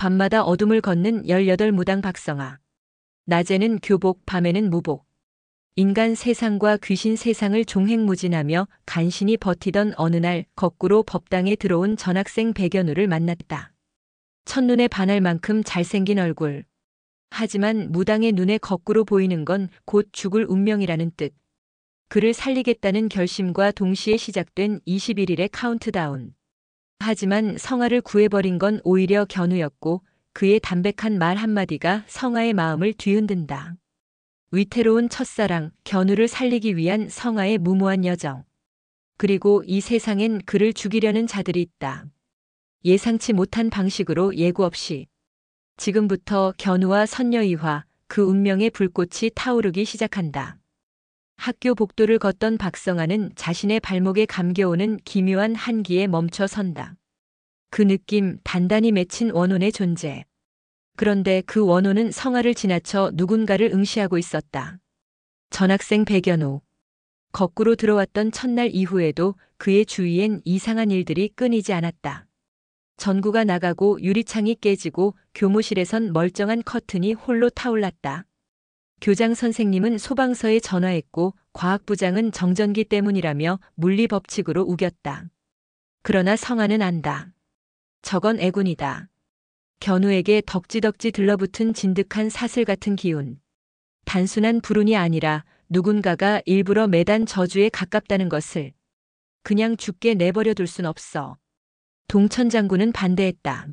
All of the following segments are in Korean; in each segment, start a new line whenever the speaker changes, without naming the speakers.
밤마다 어둠을 걷는 18무당 박성아. 낮에는 교복, 밤에는 무복. 인간 세상과 귀신 세상을 종횡무진하며 간신히 버티던 어느 날 거꾸로 법당에 들어온 전학생 백연우를 만났다. 첫눈에 반할 만큼 잘생긴 얼굴. 하지만 무당의 눈에 거꾸로 보이는 건 곧 죽을 운명이라는 뜻. 그를 살리겠다는 결심과 동시에 시작된 21일의 카운트다운. 하지만 성아를 구해버린 건 오히려 견우였고 그의 담백한 말 한마디가 성아의 마음을 뒤흔든다. 위태로운 첫사랑, 견우를 살리기 위한 성아의 무모한 여정. 그리고 이 세상엔 그를 죽이려는 자들이 있다. 예상치 못한 방식으로 예고 없이. 지금부터 견우와 선녀 이화, 그 운명의 불꽃이 타오르기 시작한다. 학교 복도를 걷던 박성아는 자신의 발목에 감겨오는 기묘한 한기에 멈춰 선다. 그 느낌, 단단히 맺힌 원혼의 존재. 그런데 그 원혼은 성아를 지나쳐 누군가를 응시하고 있었다. 전학생 백연우. 거꾸로 들어왔던 첫날 이후에도 그의 주위엔 이상한 일들이 끊이지 않았다. 전구가 나가고 유리창이 깨지고 교무실에선 멀쩡한 커튼이 홀로 타올랐다. 교장 선생님은 소방서에 전화했고 과학부장은 정전기 때문이라며 물리법칙으로 우겼다. 그러나 성아는 안다. 저건 애군이다. 견우에게 덕지덕지 들러붙은 진득한 사슬 같은 기운. 단순한 불운이 아니라 누군가가 일부러 매단 저주에 가깝다는 것을. 그냥 죽게 내버려 둘 순 없어. 동천 장군은 반대했다.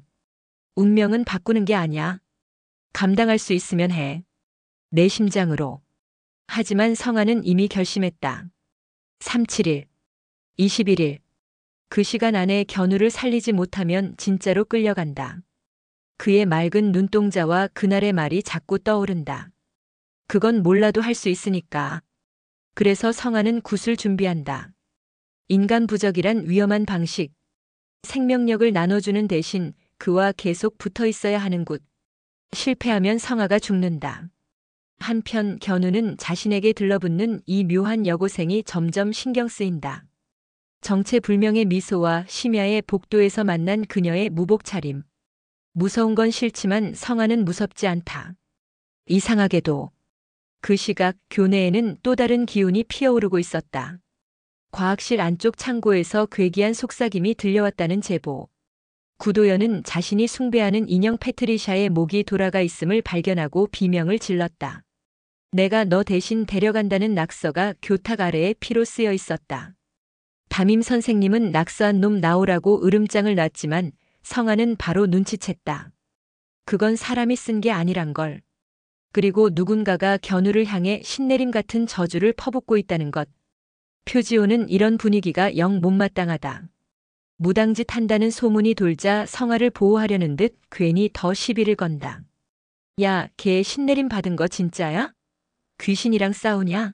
운명은 바꾸는 게 아니야. 감당할 수 있으면 해. 내 심장으로. 하지만 성아는 이미 결심했다. 37일, 21일. 그 시간 안에 견우를 살리지 못하면 진짜로 끌려간다. 그의 맑은 눈동자와 그날의 말이 자꾸 떠오른다. 그건 몰라도 할 수 있으니까. 그래서 성아는 굿을 준비한다. 인간 부적이란 위험한 방식. 생명력을 나눠주는 대신 그와 계속 붙어 있어야 하는 굿. 실패하면 성아가 죽는다. 한편 견우는 자신에게 들러붙는 이 묘한 여고생이 점점 신경 쓰인다. 정체불명의 미소와 심야의 복도에서 만난 그녀의 무복 차림. 무서운 건 싫지만 성아는 무섭지 않다. 이상하게도 그 시각 교내에는 또 다른 기운이 피어오르고 있었다. 과학실 안쪽 창고에서 괴기한 속삭임이 들려왔다는 제보. 구도연은 자신이 숭배하는 인형 패트리샤의 목이 돌아가 있음을 발견하고 비명을 질렀다. 내가 너 대신 데려간다는 낙서가 교탁 아래에 피로 쓰여 있었다. 담임 선생님은 낙서한 놈 나오라고 으름장을 놨지만 성아는 바로 눈치챘다. 그건 사람이 쓴 게 아니란 걸. 그리고 누군가가 견우를 향해 신내림 같은 저주를 퍼붓고 있다는 것. 표지오는 이런 분위기가 영 못마땅하다. 무당짓 한다는 소문이 돌자 성아를 보호하려는 듯 괜히 더 시비를 건다. 야, 걔 신내림 받은 거 진짜야? 귀신이랑 싸우냐?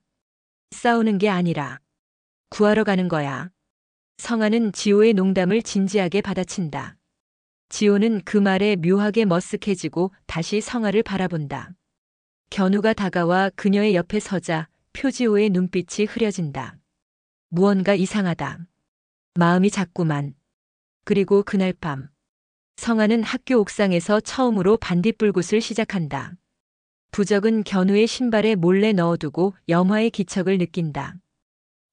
싸우는 게 아니라 구하러 가는 거야. 성아는 지호의 농담을 진지하게 받아친다. 지호는 그 말에 묘하게 머쓱해지고 다시 성아를 바라본다. 견우가 다가와 그녀의 옆에 서자 표지호의 눈빛이 흐려진다. 무언가 이상하다. 마음이 작구만. 그리고 그날 밤 성아는 학교 옥상에서 처음으로 반딧불굿을 시작한다. 부적은 견우의 신발에 몰래 넣어두고 염화의 기척을 느낀다.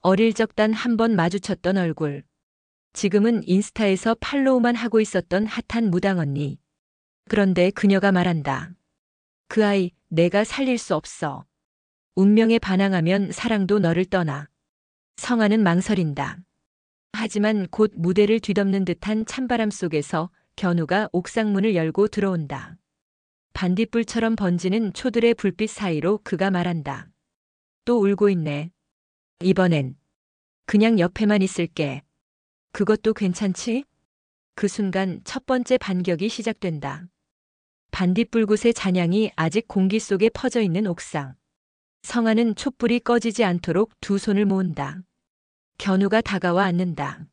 어릴 적 단 한 번 마주쳤던 얼굴. 지금은 인스타에서 팔로우만 하고 있었던 핫한 무당 언니. 그런데 그녀가 말한다. 그 아이, 내가 살릴 수 없어. 운명에 반항하면 사랑도 너를 떠나. 성아는 망설인다. 하지만 곧 무대를 뒤덮는 듯한 찬바람 속에서 견우가 옥상문을 열고 들어온다. 반딧불처럼 번지는 초들의 불빛 사이로 그가 말한다. 또 울고 있네. 이번엔 그냥 옆에만 있을게. 그것도 괜찮지? 그 순간 첫 번째 반격이 시작된다. 반딧불굿의 잔향이 아직 공기 속에 퍼져 있는 옥상. 성아는 촛불이 꺼지지 않도록 두 손을 모은다. 견우가 다가와 앉는다.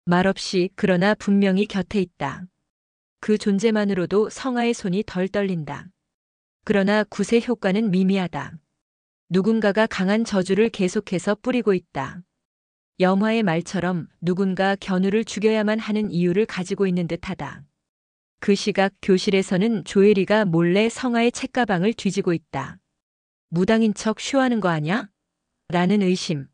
말없이 그러나 분명히 곁에 있다. 그 존재만으로도 성아의 손이 덜 떨린다. 그러나 굿의 효과는 미미하다. 누군가가 강한 저주를 계속해서 뿌리고 있다. 염화의 말처럼 누군가 견우를 죽여야만 하는 이유를 가지고 있는 듯하다. 그 시각 교실에서는 조혜리가 몰래 성아의 책가방을 뒤지고 있다. 무당인 척 쇼하는 거 아냐? 라는 의심.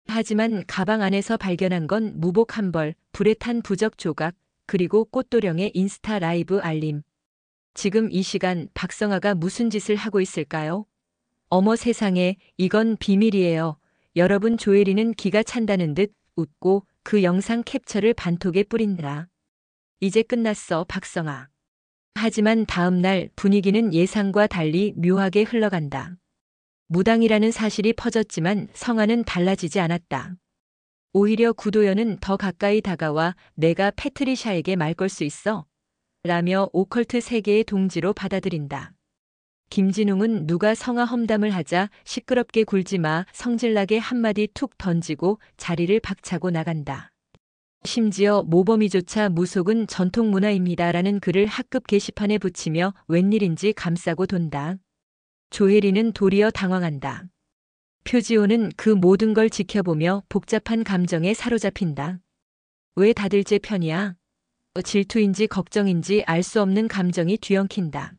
하지만 가방 안에서 발견한 건 무복 한 벌, 불에 탄 부적 조각, 그리고 꽃도령의 인스타 라이브 알림. 지금 이 시간 박성아가 무슨 짓을 하고 있을까요? 어머 세상에, 이건 비밀이에요. 여러분. 조혜리는 기가 찬다는 듯 웃고 그 영상 캡처를 반톡에 뿌린다. 이제 끝났어, 박성아. 하지만 다음 날 분위기는 예상과 달리 묘하게 흘러간다. 무당이라는 사실이 퍼졌지만 성아는 달라지지 않았다. 오히려 구도연은 더 가까이 다가와 내가 패트리샤에게 말 걸 수 있어? 라며 오컬트 세계의 동지로 받아들인다. 김진웅은 누가 성아 험담을 하자 시끄럽게 굴지 마 성질나게 한마디 툭 던지고 자리를 박차고 나간다. 심지어 모범이조차 무속은 전통문화입니다라는 글을 학급 게시판에 붙이며 웬일인지 감싸고 돈다. 조혜리는 도리어 당황한다. 표지호는 그 모든 걸 지켜보며 복잡한 감정에 사로잡힌다. 왜 다들 제 편이야? 질투인지 걱정인지 알 수 없는 감정이 뒤엉킨다.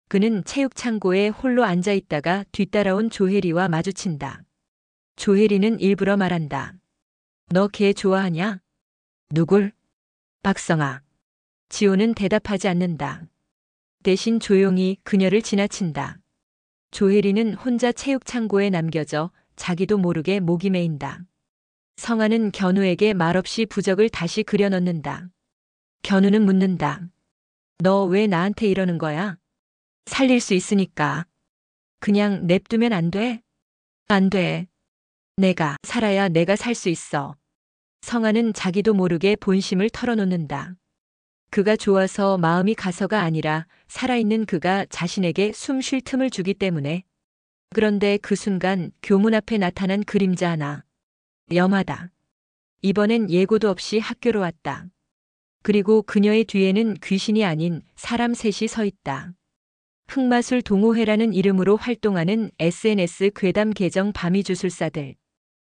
그는 체육창고에 홀로 앉아있다가 뒤따라온 조혜리와 마주친다. 조혜리는 일부러 말한다. 너 걔 좋아하냐? 누굴? 박성아. 지호는 대답하지 않는다. 대신 조용히 그녀를 지나친다. 조혜리는 혼자 체육창고에 남겨져 자기도 모르게 목이 메인다. 성아는 견우에게 말없이 부적을 다시 그려 넣는다. 견우는 묻는다. 너 왜 나한테 이러는 거야? 살릴 수 있으니까. 그냥 냅두면 안 돼? 안 돼. 내가 살아야 내가 살 수 있어. 성아는 자기도 모르게 본심을 털어놓는다. 그가 좋아서 마음이 가서가 아니라 살아있는 그가 자신에게 숨 쉴 틈을 주기 때문에. 그런데 그 순간 교문 앞에 나타난 그림자 하나. 염하다. 이번엔 예고도 없이 학교로 왔다. 그리고 그녀의 뒤에는 귀신이 아닌 사람 셋이 서 있다. 흑마술 동호회라는 이름으로 활동하는 SNS 괴담 계정 바미주술사들.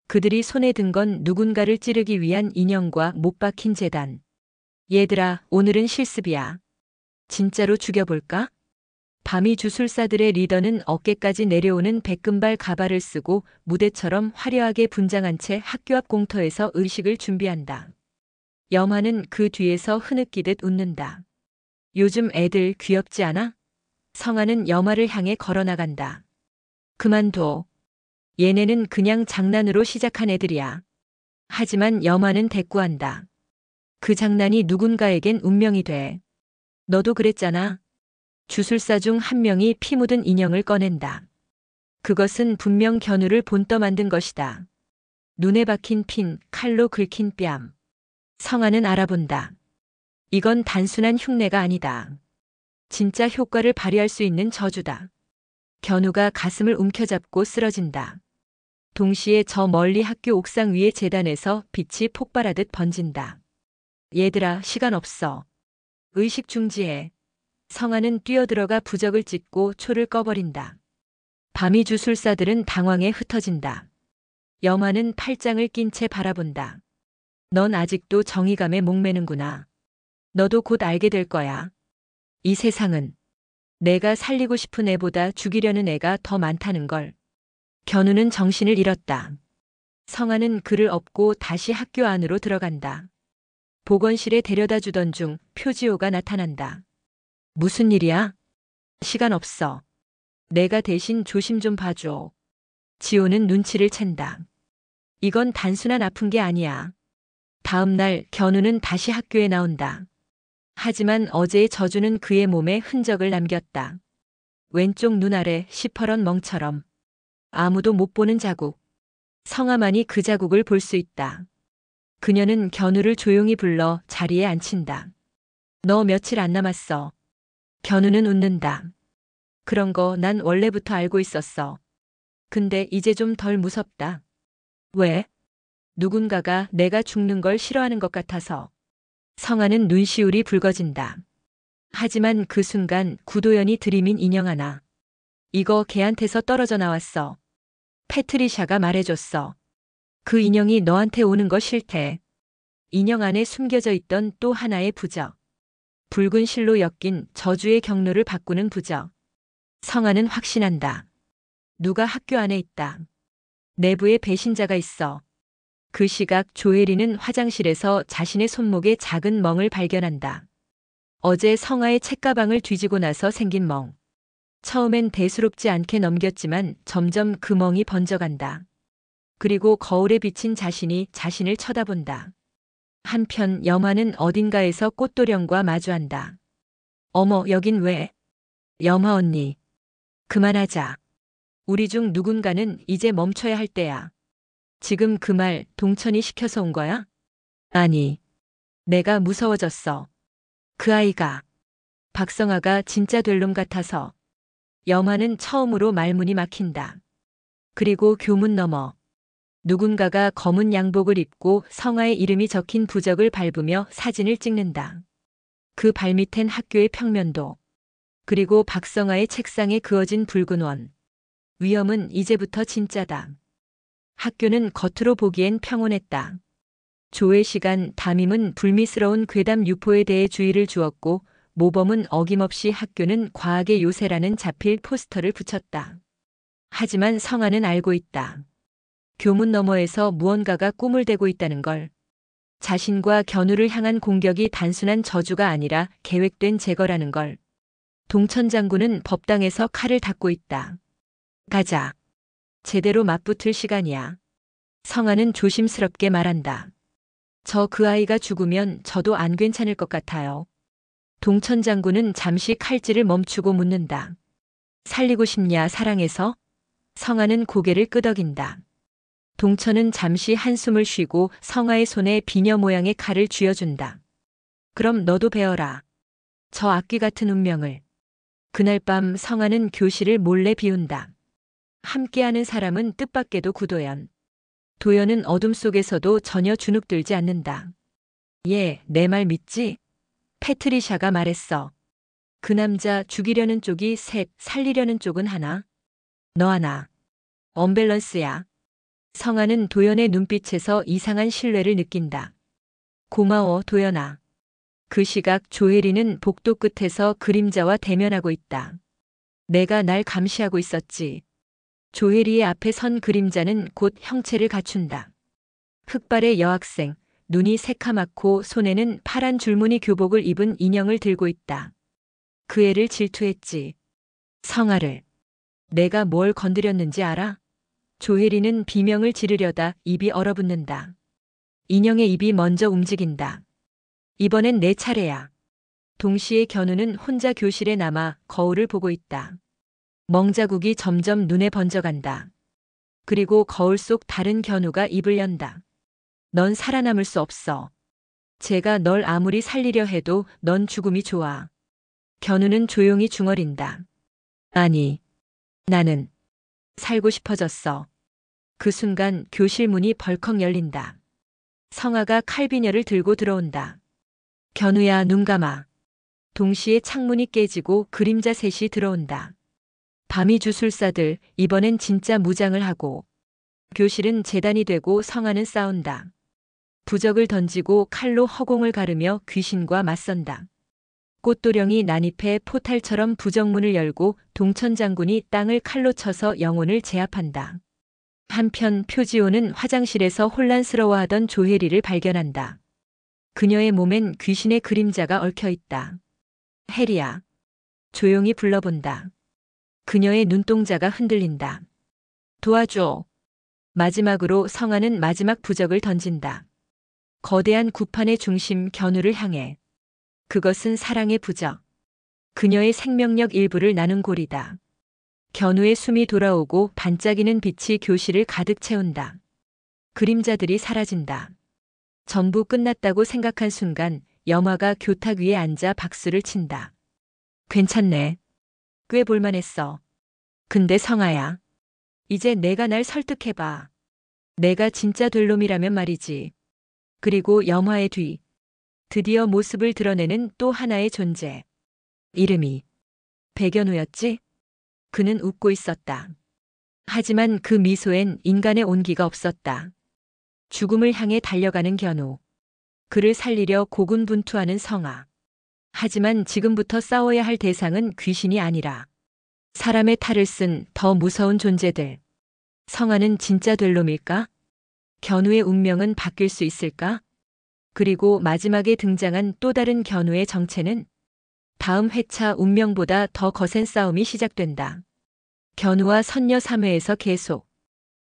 그들이 손에 든 건 누군가를 찌르기 위한 인형과 못 박힌 재단. 얘들아, 오늘은 실습이야. 진짜로 죽여볼까? 바미주술사들의 리더는 어깨까지 내려오는 백금발 가발을 쓰고 무대처럼 화려하게 분장한 채 학교 앞 공터에서 의식을 준비한다. 염하는 그 뒤에서 흐느끼듯 웃는다. 요즘 애들 귀엽지 않아? 성아는 염하를 향해 걸어나간다. 그만둬. 얘네는 그냥 장난으로 시작한 애들이야. 하지만 염하는 대꾸한다. 그 장난이 누군가에겐 운명이 돼. 너도 그랬잖아. 주술사 중 한 명이 피 묻은 인형을 꺼낸다. 그것은 분명 견우를 본떠 만든 것이다. 눈에 박힌 핀, 칼로 긁힌 뺨. 성아는 알아본다. 이건 단순한 흉내가 아니다. 진짜 효과를 발휘할 수 있는 저주다. 견우가 가슴을 움켜잡고 쓰러진다. 동시에 저 멀리 학교 옥상 위의 재단에서 빛이 폭발하듯 번진다. 얘들아, 시간 없어. 의식 중지해. 성아는 뛰어들어가 부적을 찢고 초를 꺼버린다. 바미주술사들은 당황해 흩어진다. 염하는 팔짱을 낀 채 바라본다. 넌 아직도 정의감에 목매는구나. 너도 곧 알게 될 거야. 이 세상은 내가 살리고 싶은 애보다 죽이려는 애가 더 많다는 걸. 견우는 정신을 잃었다. 성아는 그를 업고 다시 학교 안으로 들어간다. 보건실에 데려다 주던 중 표지호가 나타난다. 무슨 일이야? 시간 없어. 내가 대신 조심 좀 봐줘. 지호는 눈치를 챈다. 이건 단순한 아픈 게 아니야. 다음 날 견우는 다시 학교에 나온다. 하지만 어제의 저주는 그의 몸에 흔적을 남겼다. 왼쪽 눈 아래 시퍼런 멍처럼. 아무도 못 보는 자국. 성아만이 그 자국을 볼 수 있다. 그녀는 견우를 조용히 불러 자리에 앉힌다. 너 며칠 안 남았어. 견우는 웃는다. 그런 거 난 원래부터 알고 있었어. 근데 이제 좀 덜 무섭다. 왜? 누군가가 내가 죽는 걸 싫어하는 것 같아서. 성아는 눈시울이 붉어진다. 하지만 그 순간 구도연이 들이민 인형 하나. 이거 걔한테서 떨어져 나왔어. 패트리샤가 말해줬어. 그 인형이 너한테 오는 거 싫대. 인형 안에 숨겨져 있던 또 하나의 부적. 붉은 실로 엮인 저주의 경로를 바꾸는 부적. 성아는 확신한다. 누가 학교 안에 있다. 내부에 배신자가 있어. 그 시각 조혜리는 화장실에서 자신의 손목에 작은 멍을 발견한다. 어제 성아의 책가방을 뒤지고 나서 생긴 멍. 처음엔 대수롭지 않게 넘겼지만 점점 그 멍이 번져간다. 그리고 거울에 비친 자신이 자신을 쳐다본다. 한편 염화는 어딘가에서 꽃도령과 마주한다. 어머, 여긴 왜? 염화 언니. 그만하자. 우리 중 누군가는 이제 멈춰야 할 때야. 지금 그 말 동천이 시켜서 온 거야? 아니. 내가 무서워졌어. 그 아이가. 박성아가 진짜 될 놈 같아서. 염화는 처음으로 말문이 막힌다. 그리고 교문 너머. 누군가가 검은 양복을 입고 성아의 이름이 적힌 부적을 밟으며 사진을 찍는다. 그 발밑엔 학교의 평면도. 그리고 박성아의 책상에 그어진 붉은 원. 위험은 이제부터 진짜다. 학교는 겉으로 보기엔 평온했다. 조회 시간 담임은 불미스러운 괴담 유포에 대해 주의를 주었고 모범은 어김없이 학교는 과학의 요새라는 자필 포스터를 붙였다. 하지만 성아는 알고 있다. 교문 너머에서 무언가가 꿈을 대고 있다는 걸. 자신과 견우를 향한 공격이 단순한 저주가 아니라 계획된 제거라는 걸. 동천 장군은 법당에서 칼을 닦고 있다. 가자. 제대로 맞붙을 시간이야. 성아는 조심스럽게 말한다. 저 그 아이가 죽으면 저도 안 괜찮을 것 같아요. 동천 장군은 잠시 칼질을 멈추고 묻는다. 살리고 싶냐 사랑해서? 성아는 고개를 끄덕인다. 동천은 잠시 한숨을 쉬고 성아의 손에 비녀 모양의 칼을 쥐어준다. 그럼 너도 배워라. 저 악귀 같은 운명을. 그날 밤 성아는 교실을 몰래 비운다. 함께하는 사람은 뜻밖에도 구도연. 도연은 어둠 속에서도 전혀 주눅들지 않는다. 얘, 내 말 믿지? 패트리샤가 말했어. 그 남자 죽이려는 쪽이 셋, 살리려는 쪽은 하나. 너 하나. 언밸런스야. 성아는 도연의 눈빛에서 이상한 신뢰를 느낀다. 고마워, 도연아. 그 시각 조혜리는 복도 끝에서 그림자와 대면하고 있다. 내가 날 감시하고 있었지. 조혜리의 앞에 선 그림자는 곧 형체를 갖춘다. 흑발의 여학생, 눈이 새카맣고 손에는 파란 줄무늬 교복을 입은 인형을 들고 있다. 그 애를 질투했지. 성아를. 내가 뭘 건드렸는지 알아? 조혜리는 비명을 지르려다 입이 얼어붙는다. 인형의 입이 먼저 움직인다. 이번엔 내 차례야. 동시에 견우는 혼자 교실에 남아 거울을 보고 있다. 멍자국이 점점 눈에 번져간다. 그리고 거울 속 다른 견우가 입을 연다. 넌 살아남을 수 없어. 제가 널 아무리 살리려 해도 넌 죽음이 좋아. 견우는 조용히 중얼인다. 아니, 나는 살고 싶어졌어. 그 순간 교실 문이 벌컥 열린다. 성아가 칼비녀를 들고 들어온다. 견우야, 눈 감아. 동시에 창문이 깨지고 그림자 셋이 들어온다. 밤이 주술사들, 이번엔 진짜 무장을 하고. 교실은 재단이 되고 성아는 싸운다. 부적을 던지고 칼로 허공을 가르며 귀신과 맞선다. 꽃도령이 난입해 포탈처럼 부적문을 열고 동천 장군이 땅을 칼로 쳐서 영혼을 제압한다. 한편 표지호는 화장실에서 혼란스러워하던 조혜리를 발견한다. 그녀의 몸엔 귀신의 그림자가 얽혀 있다. 혜리야. 조용히 불러본다. 그녀의 눈동자가 흔들린다. 도와줘. 마지막으로 성아는 마지막 부적을 던진다. 거대한 구판의 중심 견우를 향해. 그것은 사랑의 부적. 그녀의 생명력 일부를 나눈 골이다. 견우의 숨이 돌아오고 반짝이는 빛이 교실을 가득 채운다. 그림자들이 사라진다. 전부 끝났다고 생각한 순간 염화가 교탁 위에 앉아 박수를 친다. 괜찮네. 꽤 볼만했어. 근데 성아야. 이제 내가 날 설득해봐. 내가 진짜 될 놈이라면 말이지. 그리고 염화의 뒤. 드디어 모습을 드러내는 또 하나의 존재. 이름이 백연우였지? 그는 웃고 있었다. 하지만 그 미소엔 인간의 온기가 없었다. 죽음을 향해 달려가는 견우. 그를 살리려 고군분투하는 성아. 하지만 지금부터 싸워야 할 대상은 귀신이 아니라 사람의 탈을 쓴 더 무서운 존재들. 성아는 진짜 될 놈일까? 견우의 운명은 바뀔 수 있을까? 그리고 마지막에 등장한 또 다른 견우의 정체는? 다음 회차 운명보다 더 거센 싸움이 시작된다. 견우와 선녀 3회에서 계속.